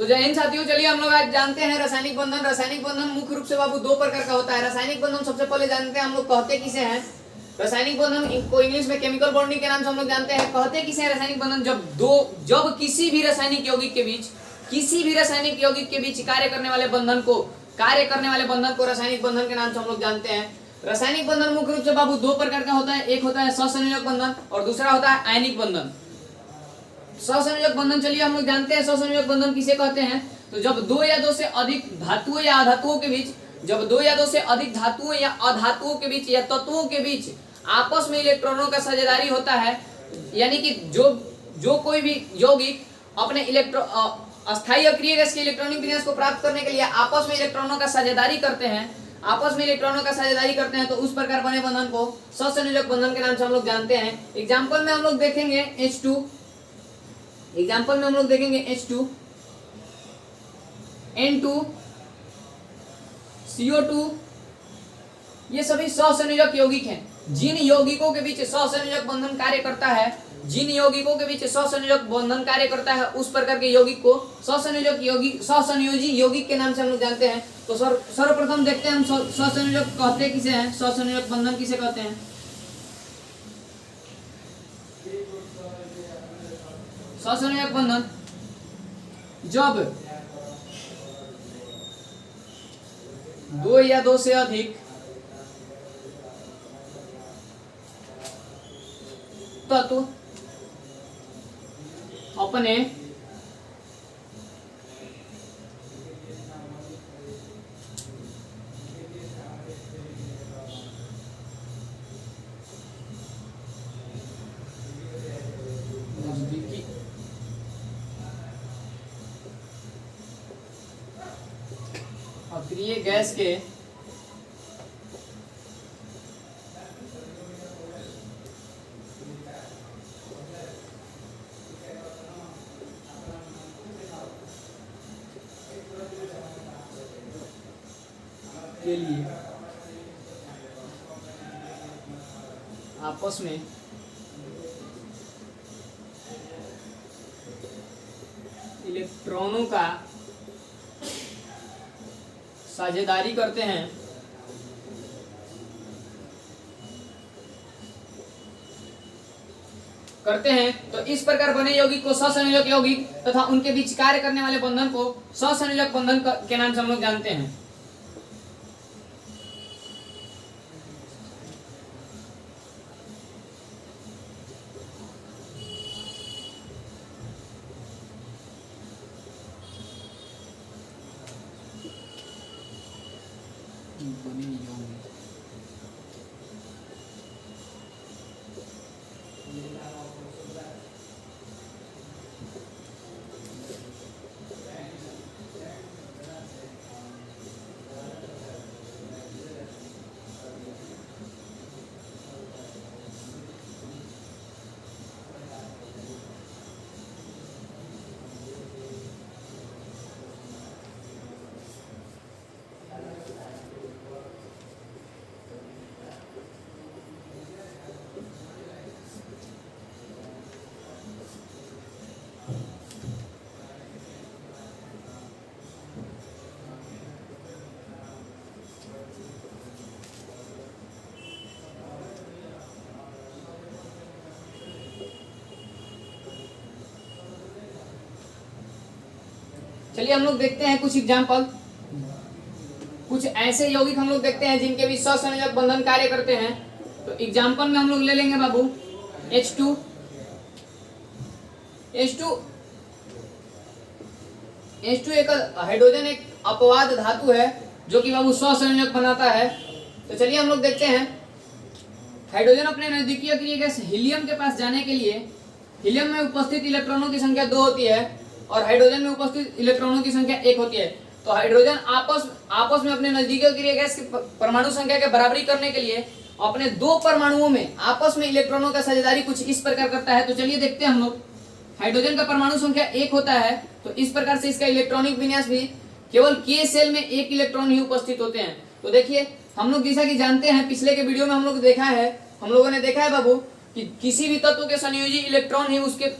तो जय हिंद साथियों, चलिए हम लोग आज जानते हैं रासायनिक बंधन। रासायनिक बंधन मुख्य रूप से बाबू दो प्रकार का होता है। रासायनिक बंधन सबसे पहले जानते हैं हम लोग कहते किसे हैं। रासायनिक बंधन को इंग्लिश में केमिकल बॉन्डिंग के नाम से हम लोग जानते हैं। कहते किसे हैं रासायनिक बंधन? जब किसी भी रासायनिक यौगिक के बीच कार्य करने वाले बंधन को रासायनिक बंधन के नाम से हम लोग जानते हैं। रासायनिक बंधन मुख्य रूप से बाबू दो प्रकार का होता है। एक होता है सहसंयोजक बंधन और दूसरा होता है आयनिक बंधन। सहसंयोजक बंधन चलिए हम लोग जानते हैं सहसंयोजक बंधन किसे कहते हैं। तो जब दो या दो से अधिक धातुओं या अधातुओं के बीच या तत्वों के बीच आपस में इलेक्ट्रॉनों का साझेदारी होता है, यानी कि जो कोई भी यौगिक अपने अस्थायी अक्रिय गैस के इलेक्ट्रॉनिक विन्यास को प्राप्त करने के लिए आपस में इलेक्ट्रॉनों का साझेदारी करते हैं तो उस प्रकार बने बंधन को सहसंयोजक बंधन के नाम से हम लोग जानते हैं। एग्जाम्पल में हम लोग देखेंगे H2 N2 CO2, ये सभी सहसंयोजक यौगिक हैं। जिन यौगिकों के बीच सहसंयोजक बंधन कार्य करता है उस प्रकार के यौगिक को सहसंयोजी यौगिक के नाम से हम लोग जानते हैं। तो सर्वप्रथम देखते हैं हम सहसंयोजक कहते किसे हैं, सहसंयोजक बंधन किसे कहते हैं। सहसंयोजक बंधन जब दो या दो से अधिक तत्व अपने नजदीकी अक्रिय गैस के लिए आपस में इलेक्ट्रॉनों का साझेदारी करते हैं तो इस प्रकार बने यौगिक को सहसंयोजक यौगिक तथा उनके बीच कार्य करने वाले बंधन को सहसंयोजक बंधन के नाम से हम लोग जानते हैं। चलिए हम लोग देखते हैं कुछ एग्जाम्पल। कुछ ऐसे यौगिक हम लोग देखते हैं जिनके भी सहसंयोजक बंधन कार्य करते हैं। तो एग्जाम्पल में हम लोग ले लेंगे बाबू H2 एक हाइड्रोजन एक अपवाद धातु है जो कि बाबू सहसंयोजक बनाता है। तो चलिए हम लोग देखते हैं। हाइड्रोजन अपने नजदीकी अक्रिय गैस हीलियम के पास जाने के लिए हीलियम में उपस्थित इलेक्ट्रॉनों की संख्या 2 होती है और हाइड्रोजन में उपस्थित इलेक्ट्रॉनों की संख्या 1 होती है। तो हाइड्रोजन आपस में अपने नजदीकी अक्रिय गैस की परमाणु संख्या के बराबरी करने के लिए अपने दो परमाणुओं में आपस में इलेक्ट्रॉनों का साझेदारी कुछ इस प्रकार करता है। तो चलिए देखते हैं हम लोग। हाइड्रोजन का परमाणु संख्या 1 होता है, तो इस प्रकार से इसका इलेक्ट्रॉनिक विन्यास भी केवल K सेल में 1 इलेक्ट्रॉन ही उपस्थित होते हैं। तो देखिए हम लोग जैसा कि जानते हैं, पिछले के वीडियो में हम लोगों ने देखा है बाबू कि किसी भी तत्व के संयोजी इलेक्ट्रॉन ही उसके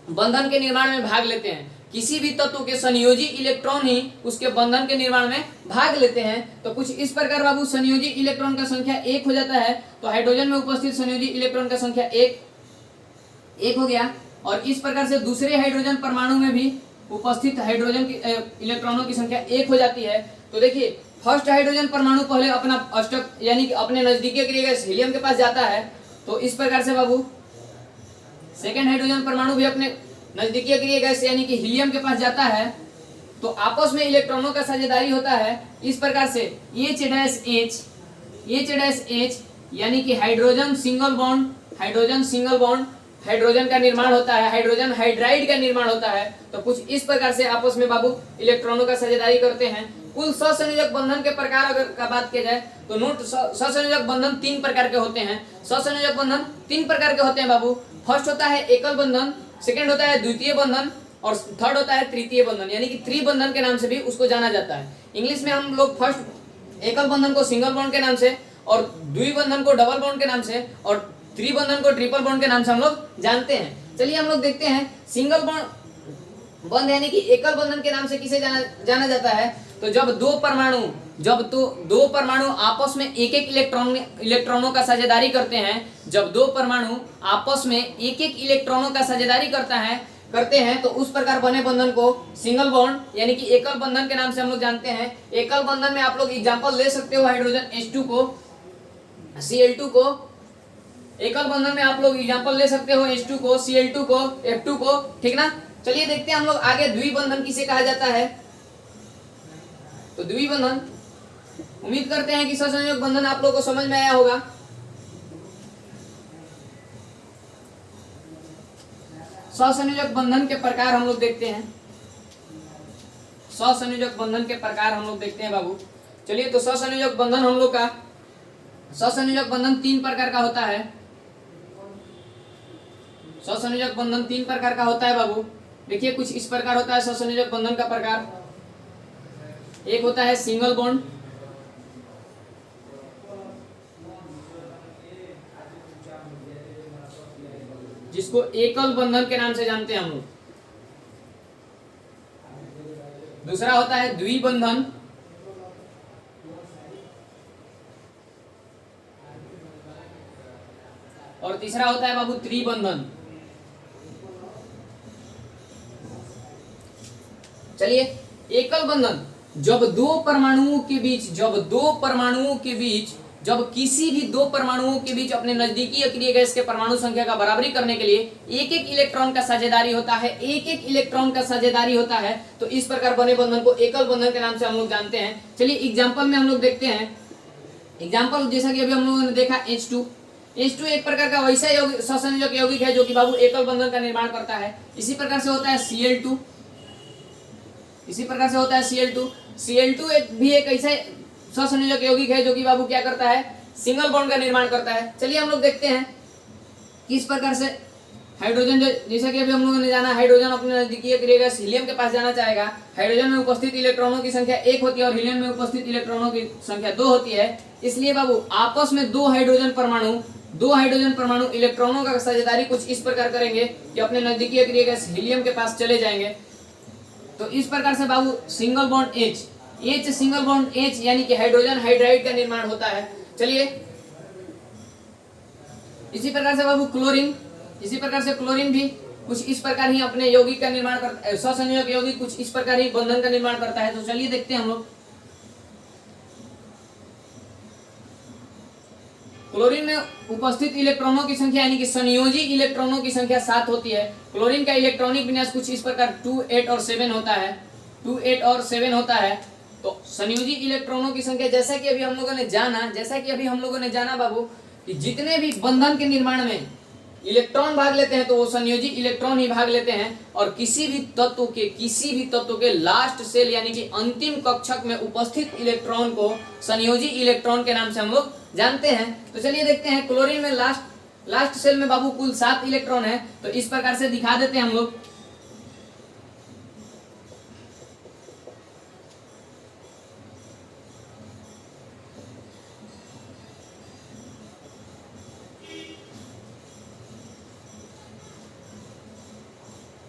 बंधन के निर्माण में भाग लेते हैं। किसी भी तत्व के संयोजी इलेक्ट्रॉन ही उसके बंधन के निर्माण में भाग लेते हैं। तो कुछ इस प्रकार बाबू संयोजी इलेक्ट्रॉन का संख्या 1 हो जाता है। तो हाइड्रोजन में उपस्थित संयोजी इलेक्ट्रॉन का संख्या 1 हो गया। और इस प्रकार से दूसरे हाइड्रोजन परमाणु में भी उपस्थित हाइड्रोजन की इलेक्ट्रॉनों की संख्या 1 हो जाती है। तो देखिए फर्स्ट हाइड्रोजन परमाणु पहले अपना अष्टक यानी कि अपने नजदीकी क्रिया गैस हीलियम के पास जाता है। तो इस प्रकार से बाबू सेकेंड हाइड्रोजन परमाणु भी अपने नजदीकी क्रिया गैस यानी कि हीलियम के पास जाता है। तो आपस में इलेक्ट्रॉनों का साझेदारी होता है इस प्रकार से H यानी कि हाइड्रोजन सिंगल बॉन्ड हाइड्रोजन का निर्माण होता है, हाइड्रोजन हाइड्राइड का निर्माण होता है। तो कुछ इस प्रकार से आपस में बाबू इलेक्ट्रॉनों का साझेदारी करते हैं। कुल सहसंयोजक बंधन के प्रकार अगर का बात किया जाए तो नोट सहसंयोजक बंधन 3 प्रकार के होते हैं। सहसंयोजक बंधन 3 प्रकार के होते हैं बाबू। फर्स्ट होता है एकल बंधन, सेकंड होता है द्वितीय बंधन और थर्ड होता है तृतीय बंधन यानी कि त्रिबंधन के नाम से भी उसको जाना जाता है। इंग्लिश में हम लोग फर्स्ट एकल बंधन को सिंगल बॉन्ड के नाम से और द्विबंधन को डबल बॉन्ड के नाम से और त्रिबंधन को ट्रिपल बॉन्ड के नाम से हम लोग जानते हैं। चलिए हम लोग देखते हैं सिंगल बॉन्ड यानी कि एकल बंधन के नाम से किसे जाना जाता है। तो जब दो परमाणु आपस में एक एक इलेक्ट्रॉनों का साझेदारी करते हैं, जब दो परमाणु आपस में एक एक इलेक्ट्रॉनों का साझेदारी करते हैं तो उस प्रकार बने बंधन को सिंगल बॉन्ड यानी कि एकल बंधन के नाम से हम लोग जानते हैं। एकल बंधन में आप लोग एग्जांपल ले सकते हो हाइड्रोजन H2 को, Cl2 को। एकल बंधन में आप लोग एग्जांपल ले सकते हो H2 को, Cl2 को, F2 को, ठीक ना। चलिए देखते हैं हम लोग आगे द्विबंधन किसे कहा जाता है। तो द्विबंधन, उम्मीद करते हैं कि सहसंयोजक बंधन आप लोगों को समझ में आया होगा। सहसंयोजक बंधन के प्रकार हम लोग देखते हैं। सहसंयोजक बंधन के प्रकार हम लोग देखते हैं बाबू। चलिए तो सहसंयोजक बंधन हम लोग का सहसंयोजक बंधन 3 प्रकार का होता है। सहसंयोजक बंधन 3 प्रकार का होता है बाबू। देखिए कुछ इस प्रकार होता है सहसंयोजक बंधन का प्रकार। एक होता है सिंगल बॉन्ड, जिसको एकल बंधन के नाम से जानते हैं हम लोग। दूसरा होता है द्विबंधन, और तीसरा होता है बाबू त्रिबंधन। चलिए एकल बंधन, जब किसी भी दो परमाणुओं के बीच अपने नजदीकी अक्रिय गैस के परमाणु संख्या का बराबरी करने के लिए एक एक इलेक्ट्रॉन का साझेदारी होता है, तो इस प्रकार बने बंधन को एकल बंधन के नाम से हम लोग जानते हैं। चलिए एग्जांपल में हम लोग देखते हैं। एग्जांपल जैसा कि अभी हम लोगों ने देखा H2 एक प्रकार का वैसा सहसंयोजक यौगिक है जो कि बाबू एकल बंधन का निर्माण करता है। इसी प्रकार से होता है Cl2 भी एक ऐसा सहसंयोजक यौगिक है जो कि बाबू क्या करता है, सिंगल बॉन्ड का निर्माण करता है। चलिए हम लोग देखते हैं किस प्रकार से हाइड्रोजन, जैसा कि अभी हम लोगों ने जाना, हाइड्रोजन अपने नजदीकी क्रिया गैस हीलियम के पास जाना चाहेगा। हाइड्रोजन में उपस्थित इलेक्ट्रॉनों की संख्या 1 होती है और हीलियम में उपस्थित इलेक्ट्रॉनों की संख्या 2 होती है। इसलिए बाबू आपस में दो हाइड्रोजन परमाणु इलेक्ट्रॉनों का साझेदारी कुछ इस प्रकार करेंगे कि अपने नजदीकी क्रिया गैस हीलियम के पास चले जाएंगे। तो इस प्रकार से बाबू सिंगल बॉन्ड H यानी कि हाइड्रोजन हाइड्राइड का निर्माण होता है। चलिए इसी प्रकार से बाबू क्लोरीन भी कुछ इस प्रकार ही अपने यौगिक का निर्माण करता है। सहसंयोजक यौगिक कुछ इस प्रकार ही बंधन का निर्माण करता है। तो चलिए देखते हैं हम लोग। क्लोरीन में उपस्थित इलेक्ट्रॉनों की संख्या यानी कि संयोजी इलेक्ट्रॉनों की संख्या 7 होती है। क्लोरीन का इलेक्ट्रॉनिक विन्यास कुछ इस प्रकार 2, 8 और 7 होता है। तो संयोजी इलेक्ट्रॉनों की संख्या जैसा कि अभी हम लोगों ने जाना बाबू कि जितने भी बंधन के निर्माण में इलेक्ट्रॉन भाग लेते हैं तो वो संयोजी इलेक्ट्रॉन ही भाग लेते हैं। और किसी भी तत्व के लास्ट सेल यानी कि अंतिम कक्षक में उपस्थित इलेक्ट्रॉन को संयोजी इलेक्ट्रॉन के नाम से हम लोग जानते हैं। तो चलिए देखते हैं क्लोरीन में लास्ट सेल में बाबू कुल 7 इलेक्ट्रॉन है। तो इस प्रकार से दिखा देते हैं हम लोग।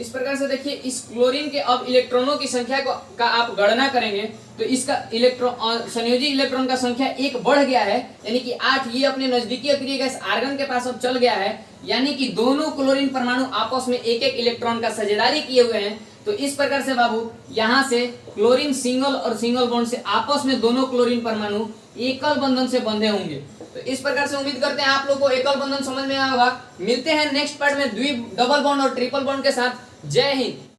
इस प्रकार से देखिए इस क्लोरीन के अब इलेक्ट्रॉनों की संख्या का आप गणना करेंगे तो इसका इलेक्ट्रॉन संयोजी इलेक्ट्रॉन का संख्या 1 बढ़ गया है, यानी कि 8। ये अपने नजदीकी अक्रिय गैस आर्गन के पास अब चल गया है, यानी कि दोनों क्लोरीन परमाणु आपस में एक एक इलेक्ट्रॉन का साझेदारी किए हुए हैं। तो इस प्रकार से बाबू यहाँ से क्लोरीन सिंगल और सिंगल बॉन्ड से आपस में दोनों क्लोरीन परमाणु एकल बंधन से बंधे होंगे। तो इस प्रकार से उम्मीद करते हैं आप लोगों को एकल बंधन समझ में आया होगा। मिलते हैं नेक्स्ट पार्ट में डबल बॉन्ड और ट्रिपल बॉन्ड के साथ। जय हिंद।